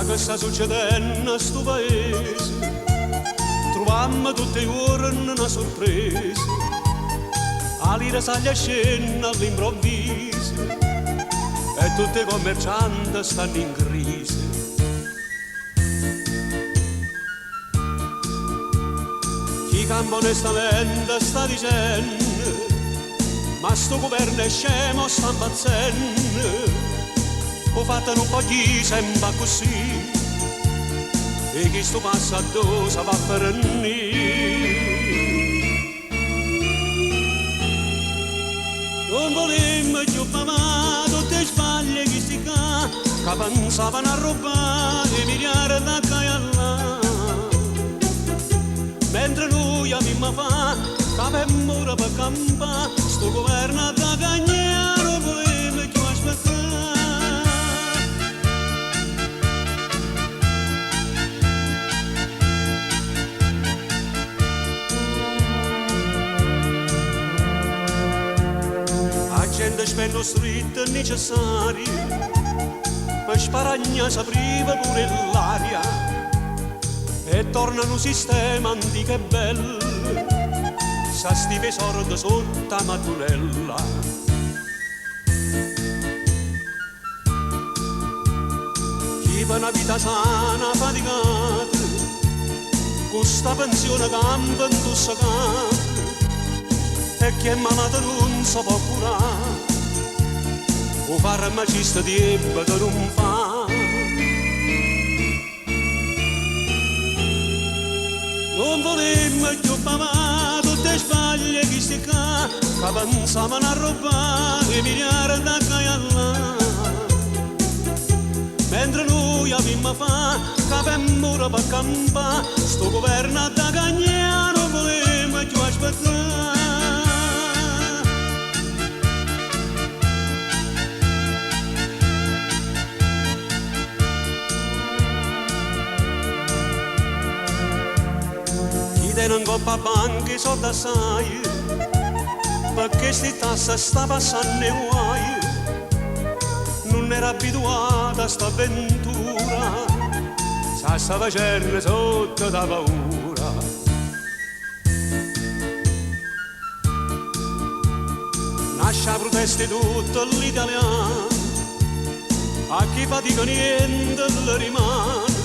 che sta succedendo a sto paese, trovammo tutte i giorni una sorpresa, all'ira sale a scena all'improvviso e tutti i commercianti stanno in crisi. Chi campa onestamente sta dicendo ma sto governo è scemo, sta impazzendo, ho fatto un po' di sembra così e chi sto passa addosso va per non volemmo più mamma tutte sbaglie che si ca che pensavano a rubare miliardi da là, mentre noi abbiamo fatto che avevamo ora per campare sto governo da cagnare non volemmo più aspettare. La gente spende street necessari per sparagna si priva pure l'aria e torna un sistema antico e bello, sa stive sordo sotto la mattonella. Chi va una vita sana faticata con sta pensione campa in tussacata e chi è malato non si può curare, o farmacista di ebba che non fa. Non volemmo più mamma tutte sbaglie che si ca che pensavano a rubare miliardi da là, mentre noi abbiamo fatto che avevamo ora per campare sto governo da cagnare non volemmo più aspettare. Non coppa a banche soldi assai perché sti tasse sta passando guai, non era abituata a sta avventura, sa sta facendo sotto da paura. Nasce a proteste tutto l'italiano, a chi fatica niente le rimane,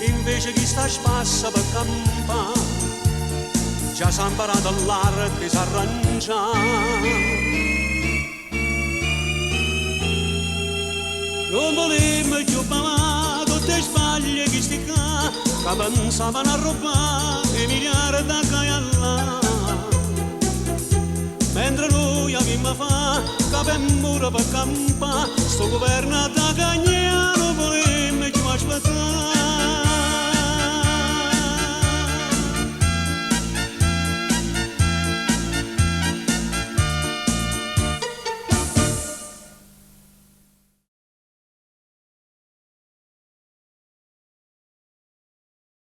invece chi sta spassa per campare già s'ha imparato all'arte si arrangia. Non volemmo più mamma tutte sbaglie che sti ca che pensavano a rubare miliardi da là, mentre noi abbiamo fatto che avevamo ora per campare sto governo da cagnare non volemmo più aspettare.